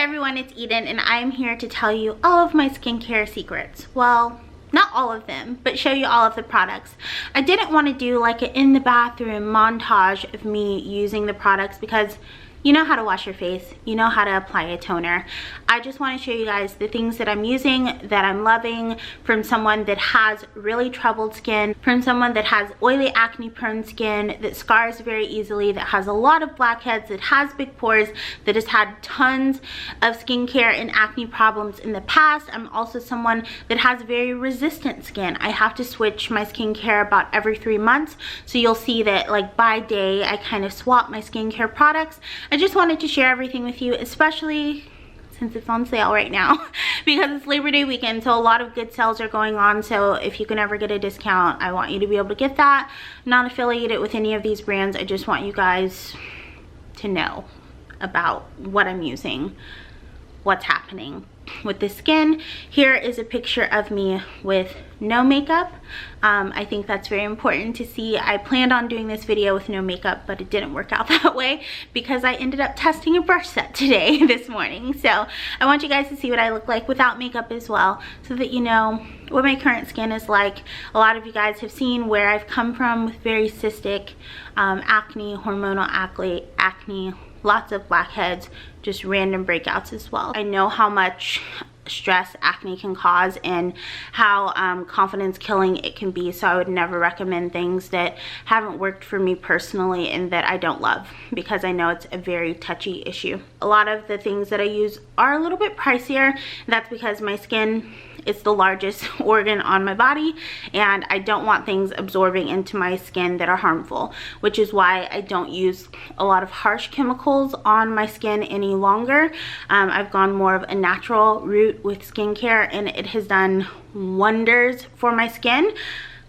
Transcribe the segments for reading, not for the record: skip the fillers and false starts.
everyone, it's Eden and I'm here to tell you all of my skincare secrets. Well, not all of them, but show you all of the products. I didn't want to do like an in the bathroom montage of me using the products because you know how to wash your face, you know how to apply a toner. I just want to show you guys the things that I'm using, that I'm loving, from someone that has really troubled skin, from someone that has oily acne prone skin, that scars very easily, that has a lot of blackheads, that has big pores, that has had tons of skincare and acne problems in the past. I'm also someone that has very resistant skin. I have to switch my skincare about every 3 months, so you'll see that like by day I kind of swap my skincare products. I just wanted to share everything with you, especially since it's on sale right now because it's Labor Day weekend, so a lot of good sales are going on. So if you can ever get a discount, I want you to be able to get that. I'm not affiliated with any of these brands. I just want you guys to know about what I'm using, what's happening with the skin. Here is a picture of me with no makeup. I think that's very important to see. I planned on doing this video with no makeup, but it didn't work out that way because I ended up testing a brush set today, this morning. So I want you guys to see what I look like without makeup as well, so that you know what my current skin is like. A lot of you guys have seen where I've come from with very cystic acne, hormonal acne, lots of blackheads, just random breakouts as well. I know how much stress acne can cause and how confidence killing it can be, so I would never recommend things that haven't worked for me personally and that I don't love, because I know it's a very touchy issue. A lot of the things that I use are a little bit pricier, and that's because my skin is the largest organ on my body and I don't want things absorbing into my skin that are harmful, which is why I don't use a lot of harsh chemicals on my skin any longer. I've gone more of a natural route with skincare and it has done wonders for my skin.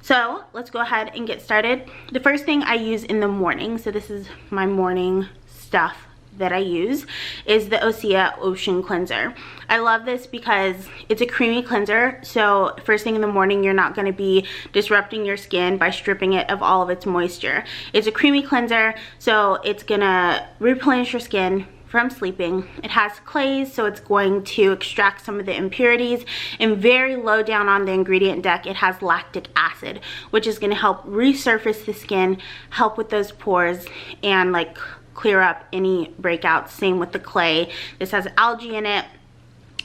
So let's go ahead and get started. The first thing I use in the morning, so this is my morning stuff that I use, is the Osya Ocean Cleanser. I love this because it's a creamy cleanser, so first thing in the morning you're not going to be disrupting your skin by stripping it of all of its moisture. It's a creamy cleanser, so it's gonna replenish your skin from sleeping. It has clays, so it's going to extract some of the impurities, and very low down on the ingredient deck it has lactic acid, which is going to help resurface the skin, help with those pores, and like clear up any breakouts. Same with the clay. This has algae in it.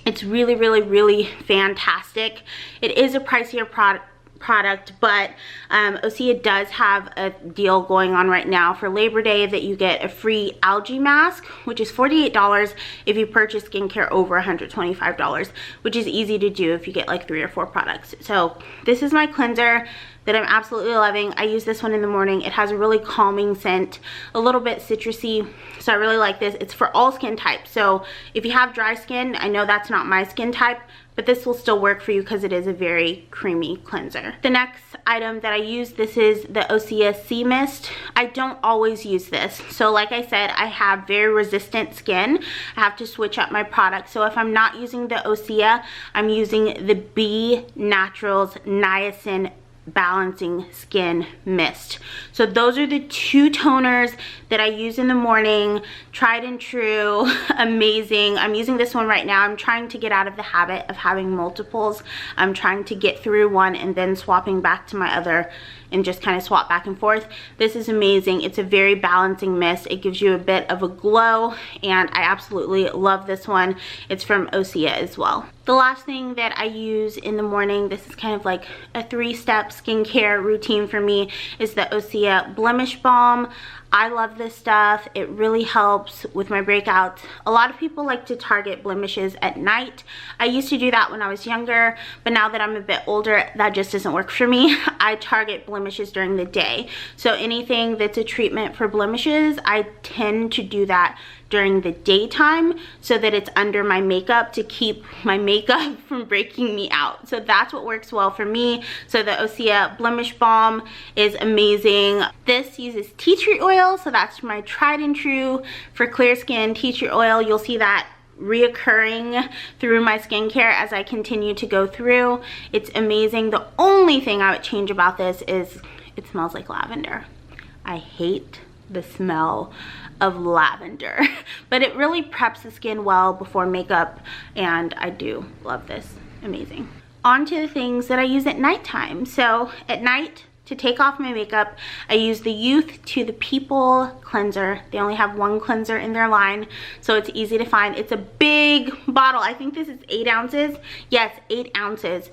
It's really, really, really fantastic. It is a pricier product, but Osya does have a deal going on right now for Labor Day that you get a free algae mask, which is $48 if you purchase skincare over $125, which is easy to do if you get like 3 or 4 products. So this is my cleanser that I'm absolutely loving. I use this one in the morning. It has a really calming scent, a little bit citrusy, so I really like this. It's for all skin types, so if you have dry skin, I know that's not my skin type, but this will still work for you because it is a very creamy cleanser. The next item that I use, this is the Ocs Sea Mist. I don't always use this, so like I said, I have very resistant skin. I have to switch up my product, so if I'm not using the Osya, I'm using the B Naturals Niacin Balancing Skin Mist. So those are the 2 toners that I use in the morning. Tried and true, amazing. I'm using this one right now. I'm trying to get out of the habit of having multiples. I'm trying to get through one and then swapping back to my other and just kind of swap back and forth. This is amazing. It's a very balancing mist. It gives you a bit of a glow and I absolutely love this one. It's from Osya as well. The last thing that I use in the morning, this is kind of like a 3-step skincare routine for me, is the Osya Blemish Balm. I love this stuff. It really helps with my breakouts. A lot of people like to target blemishes at night. I used to do that when I was younger, but now that I'm a bit older, that just doesn't work for me. I target blemishes during the day. So anything that's a treatment for blemishes, I tend to do that during the daytime so that it's under my makeup to keep my makeup from breaking me out. So that's what works well for me. So the Osya Blemish Balm is amazing. This uses tea tree oil, so that's my tried and true for clear skin tea tree oil. You'll see that reoccurring through my skincare as I continue to go through. It's amazing. The only thing I would change about this is it smells like lavender. I hate the smell of lavender. But it really preps the skin well before makeup, and I do love this. Amazing. On to the things that I use at nighttime. So at night, to take off my makeup, I use the Youth to the People cleanser. They only have one cleanser in their line, so it's easy to find. It's a big bottle. I think this is 8 ounces. Yes, 8 ounces.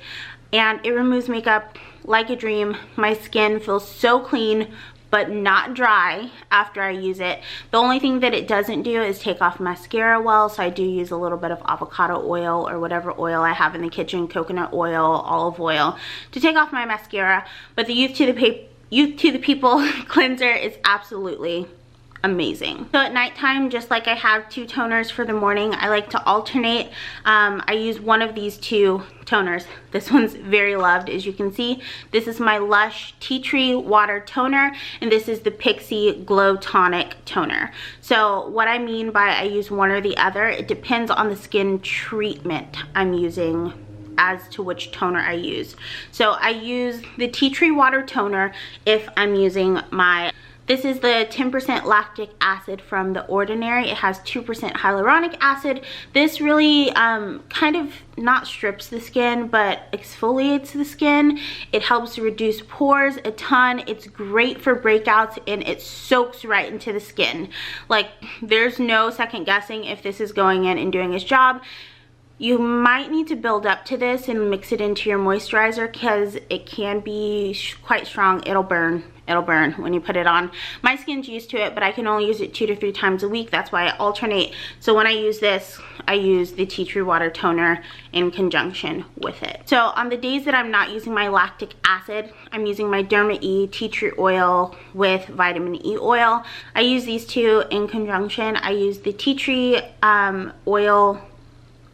And it removes makeup like a dream. My skin feels so clean, but not dry after I use it. The only thing that it doesn't do is take off mascara well, so I do use a little bit of avocado oil or whatever oil I have in the kitchen, coconut oil, olive oil, to take off my mascara. But the Youth to the People cleanser is absolutely amazing. So at nighttime, just like I have 2 toners for the morning, I like to alternate. I use one of these 2 toners. This one's very loved, as you can see. This is my Lush Tea Tree Water Toner, and this is the Pixie Glow Tonic Toner. So what I mean by I use one or the other, it depends on the skin treatment I'm using as to which toner I use. So I use the Tea Tree Water Toner if I'm using my This is the 10% lactic acid from The Ordinary. It has 2% hyaluronic acid. This really kind of not strips the skin, but exfoliates the skin. It helps reduce pores a ton. It's great for breakouts, and it soaks right into the skin. Like, there's no second guessing if this is going in and doing its job. You might need to build up to this and mix it into your moisturizer, because it can be quite strong. It'll burn when you put it on. My skin's used to it, but I can only use it 2 to 3 times a week. That's why I alternate. So when I use this, I use the Tea Tree Water Toner in conjunction with it. So on the days that I'm not using my lactic acid, I'm using my Derma E tea tree oil with vitamin E oil. I use these 2 in conjunction. I use the tea tree oil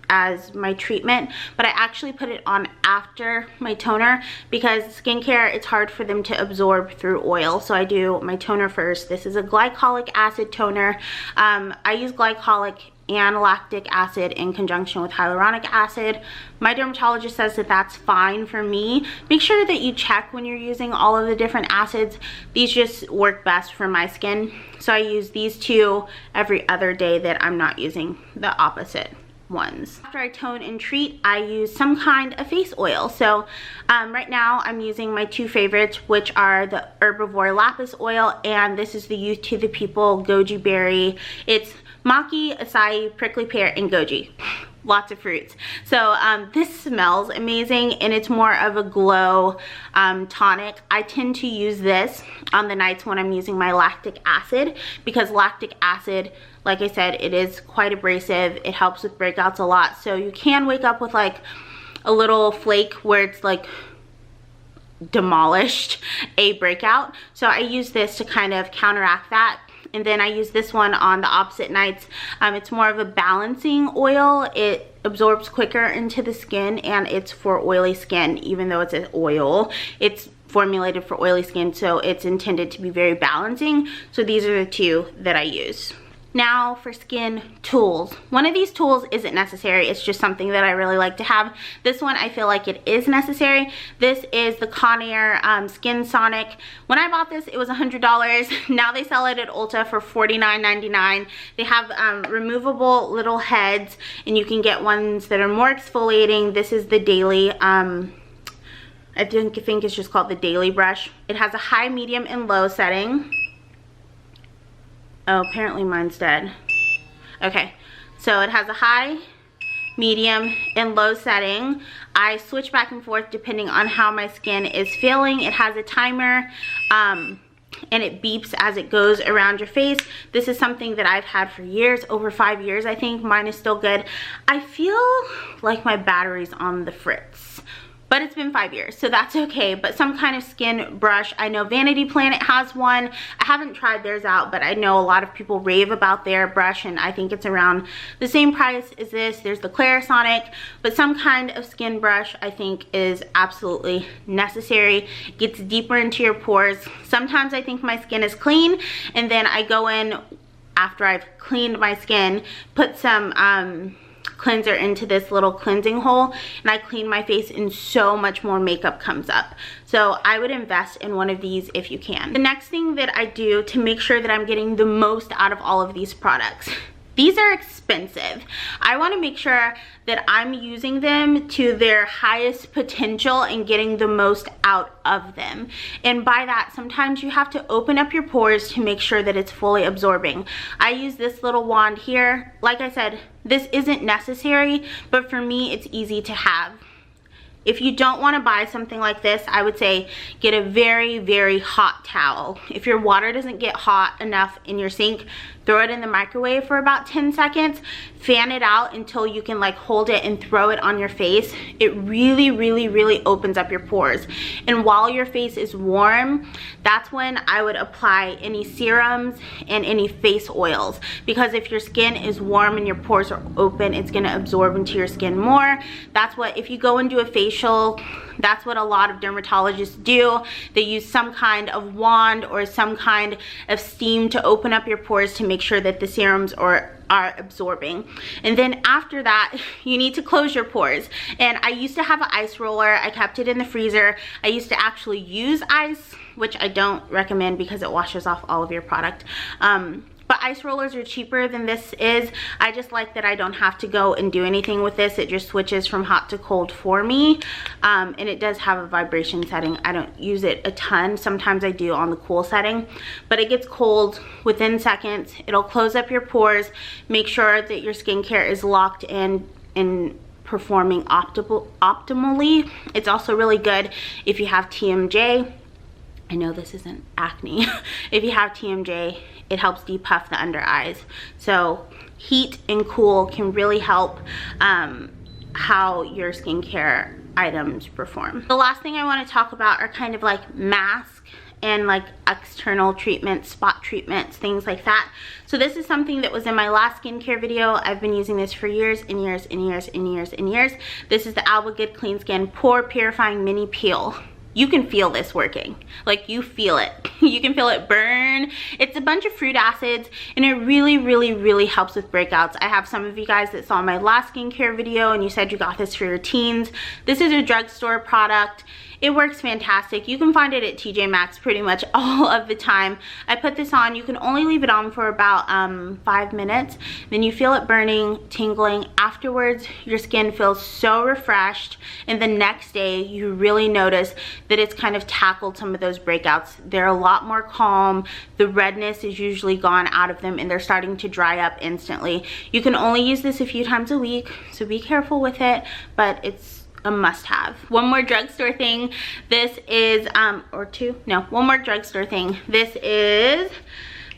as my treatment, but I actually put it on after my toner, because skincare, it's hard for them to absorb through oil. So I do my toner first. This is a glycolic acid toner. I use glycolic and lactic acid in conjunction with hyaluronic acid. My dermatologist says that that's fine for me. Make sure that you check when you're using all of the different acids. These just work best for my skin. So I use these 2 every other day that I'm not using the opposite ones. After I tone and treat, I use some kind of face oil. So right now I'm using my 2 favorites, which are the Herbivore Lapis Oil, and this is the Youth to the People Goji Berry. It's maki, acai, prickly pear, and goji. Lots of fruits. So this smells amazing, and it's more of a glow tonic. I tend to use this on the nights when I'm using my lactic acid, because lactic acid, like I said, it is quite abrasive. It helps with breakouts a lot. So you can wake up with like a little flake where it's like demolished a breakout. So I use this to kind of counteract that. And then I use this one on the opposite nights. It's more of a balancing oil. It absorbs quicker into the skin, and it's for oily skin. Even though it's an oil, it's formulated for oily skin, so it's intended to be very balancing. So these are the 2 that I use. Now for skin tools. One of these tools isn't necessary. It's just something that I really like to have. This one, I feel like it is necessary. This is the Conair Skin Sonic. When I bought this, it was $100. Now they sell it at Ulta for $49.99. They have removable little heads, and you can get ones that are more exfoliating. This is the daily, I think it's just called the daily brush. It has a high, medium, and low setting. Oh, apparently mine's dead. Okay, so it has a high, medium, and low setting. I switch back and forth depending on how my skin is feeling. It has a timer, and it beeps as it goes around your face. This is something that I've had for years, over 5 years I think. Mine is still good. I feel like my battery's on the fritz, but it's been 5 years, so that's okay. But some kind of skin brush. I know Vanity Planet has one. I haven't tried theirs out, but I know a lot of people rave about their brush, and I think it's around the same price as this. There's the Clarisonic, but some kind of skin brush I think is absolutely necessary. It gets deeper into your pores. Sometimes I think my skin is clean, and then I go in after I've cleaned my skin, put some cleanser into this little cleansing hole, and I clean my face and so much more makeup comes up. So I would invest in one of these if you can. The next thing that I do to make sure that I'm getting the most out of all of these products, these are expensive. I want to make sure that I'm using them to their highest potential and getting the most out of them. And by that, sometimes you have to open up your pores to make sure that it's fully absorbing. I use this little wand here. Like I said, this isn't necessary, but for me, it's easy to have. If you don't want to buy something like this, I would say get a very, very hot towel. If your water doesn't get hot enough in your sink, throw it in the microwave for about 10 seconds, fan it out until you can like hold it and throw it on your face. It really, really, really opens up your pores. And while your face is warm, that's when I would apply any serums and any face oils, because if your skin is warm and your pores are open, it's gonna absorb into your skin more. That's what, if you go and do a facial, that's what a lot of dermatologists do. They use some kind of wand or some kind of steam to open up your pores to make sure that the serums are absorbing. And then after that, you need to close your pores. And I used to have an ice roller. I kept it in the freezer. I used to actually use ice, which I don't recommend because it washes off all of your product. But ice rollers are cheaper than this is. I just like that I don't have to go and do anything with this. It just switches from hot to cold for me. And it does have a vibration setting. I don't use it a ton. Sometimes I do on the cool setting. But it gets cold within seconds. It'll close up your pores. Make sure that your skincare is locked in and performing optimally. It's also really good if you have TMJ. I know this isn't acne. If you have TMJ, it helps depuff the under eyes. So heat and cool can really help how your skincare items perform. The last thing I want to talk about are kind of like masks and like external treatments, spot treatments, things like that. So this is something that was in my last skincare video. I've been using this for years and years and years and years and years. This is the Alba Good Clean Skin Pore Purifying Mini Peel. You can feel this working. Like, you feel it. You can feel it burn. It's a bunch of fruit acids, and it really, really, really helps with breakouts. I have some of you guys that saw my last skincare video and you said you got this for your teens. This is a drugstore product. It works fantastic. You can find it at TJ Maxx pretty much all of the time. I put this on. You can only leave it on for about 5 minutes. Then you feel it burning, tingling. Afterwards, your skin feels so refreshed. And the next day, you really notice that it's kind of tackled some of those breakouts. They're a lot more calm. The redness is usually gone out of them and they're starting to dry up instantly. You can only use this a few times a week, so be careful with it, but it's a must-have. One more drugstore thing. This is one more drugstore thing. This is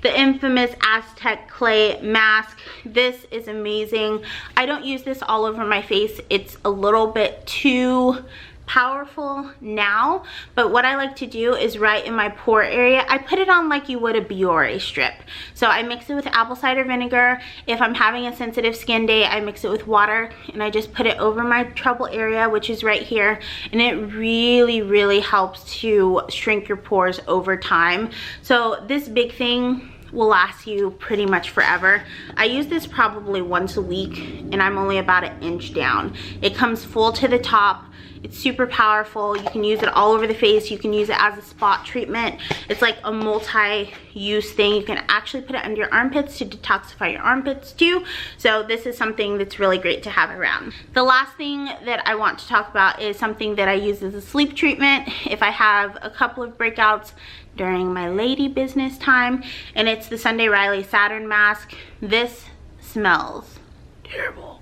the infamous Aztec clay mask. This is amazing. I don't use this all over my face. It's a little bit too powerful now, but what I like to do is right in my pore area, I put it on like you would a Biore strip. So I mix it with apple cider vinegar. If I'm having a sensitive skin day, I mix it with water and I just put it over my trouble area, which is right here, and it really, really helps to shrink your pores over time. So this big thing will last you pretty much forever. I use this probably once a week and I'm only about 1 inch down. It comes full to the top. It's super powerful. You can use it all over the face. You can use it as a spot treatment. It's like a multi-use thing. You can actually put it under your armpits to detoxify your armpits too. So this is something that's really great to have around. The last thing that I want to talk about is something that I use as a sleep treatment if I have a couple of breakouts during my lady business time, and it's the Sunday Riley Saturn mask. This smells terrible.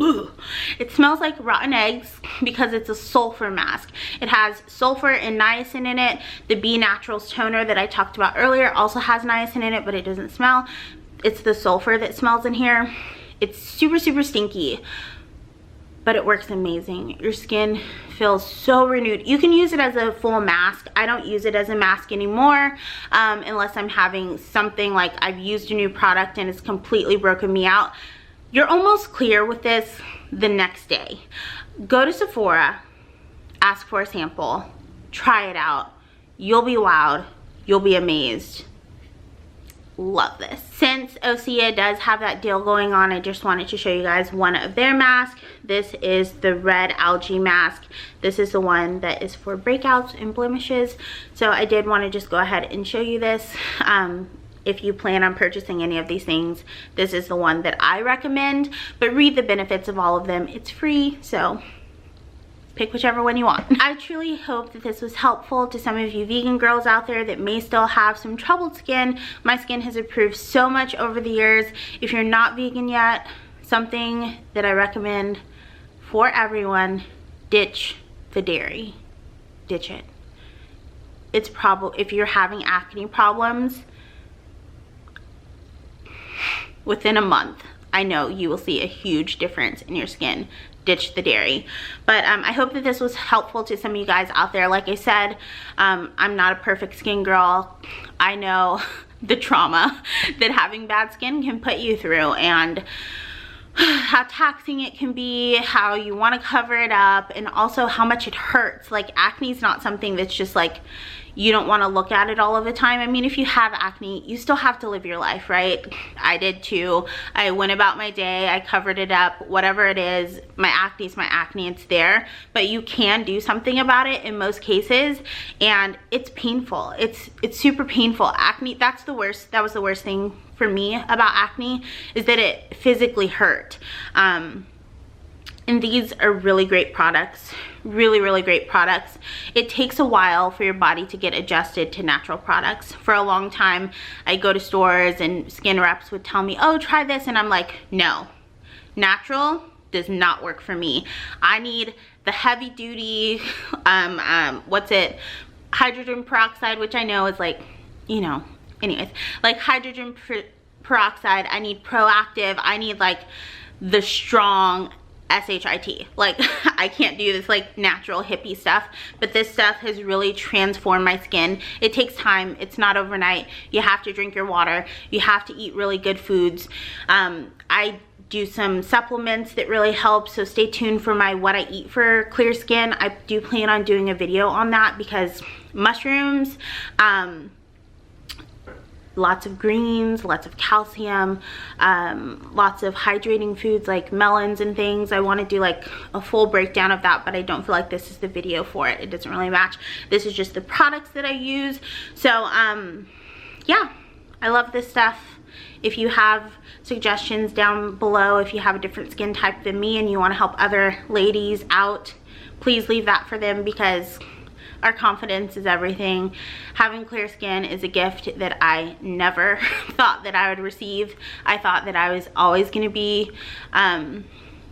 Ugh. It smells like rotten eggs because it's a sulfur mask. It has sulfur and niacin in it. The B Naturals toner that I talked about earlier also has niacin in it, but it doesn't smell. It's the sulfur that smells in here. It's super, super stinky, but it works amazing. Your skin feels so renewed. You can use it as a full mask. I don't use it as a mask anymore unless I'm having something like I've used a new product and it's completely broken me out. You're almost clear with this the next day. Go to Sephora, ask for a sample, try it out. You'll be wowed. You'll be amazed. love this. Since Osya does have that deal going on, I just wanted to show you guys one of their masks. This is the red algae mask. This is the one that is for breakouts and blemishes. So I did want to just go ahead and show you this. If you plan on purchasing any of these things, this is the one that I recommend, but read the benefits of all of them. It's free, so pick whichever one you want. I truly hope that this was helpful to some of you vegan girls out there that may still have some troubled skin. My skin has improved so much over the years. If you're not vegan yet, something that I recommend for everyone, ditch the dairy. Ditch it. It's probably, if you're having acne problems, within a month, I know you will see a huge difference in your skin. Ditch the dairy. But I hope that this was helpful to some of you guys out there. Like I said, I'm not a perfect skin girl. I know the trauma that having bad skin can put you through, and how taxing it can be, how you want to cover it up, and also how much it hurts. Like, acne is not something that's just like you don't want to look at it all of the time. I mean, if you have acne, you still have to live your life, right? I did too. I went about my day, I covered it up, whatever it is. My acne is my acne, it's there, but you can do something about it in most cases, and it's painful. It's super painful. Acne, that's the worst. That was the worst thing for me about acne, is that it physically hurt. And these are really great products, really great products. It takes a while for your body to get adjusted to natural products. For a long time, I go to stores and skin reps would tell me, oh, try this, and I'm like, no, natural does not work for me. I need the heavy duty, hydrogen peroxide, which I know is like, you know, anyways, like hydrogen peroxide. I need Proactive. I need like the strong SHIT. Like, I can't do this like natural hippie stuff, but this stuff has really transformed my skin. It takes time. It's not overnight. You have to drink your water. You have to eat really good foods. I do some supplements that really help, so stay tuned for my what I eat for clear skin. I do plan on doing a video on that, because mushrooms, lots of greens, lots of calcium, lots of hydrating foods like melons and things. I want to do like a full breakdown of that, but I don't feel like this is the video for it. It doesn't really match. This is just the products that I use. So yeah, I love this stuff. If you have suggestions down below, if you have a different skin type than me and you want to help other ladies out, please leave that for them, because our confidence is everything. Having clear skin is a gift that I never thought that I would receive. I thought that I was always going to be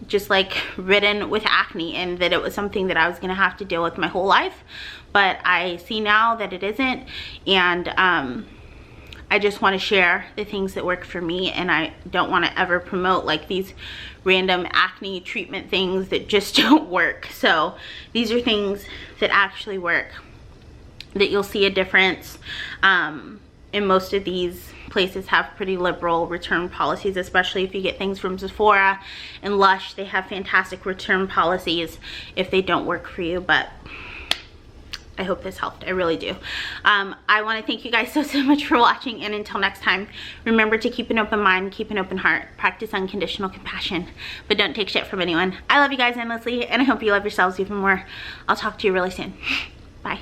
just like ridden with acne, and that it was something that I was going to have to deal with my whole life. But I see now that it isn't, and I just want to share the things that work for me, and I don't want to ever promote like these random acne treatment things that just don't work. So these are things that actually work, that you'll see a difference. And most of these places have pretty liberal return policies, especially if you get things from Sephora and Lush. They have fantastic return policies if they don't work for you. But I hope this helped. I really do. I want to thank you guys so much for watching, and until next time, remember to keep an open mind, keep an open heart, practice unconditional compassion, but don't take shit from anyone. I love you guys endlessly, and I hope you love yourselves even more. I'll talk to you really soon. Bye.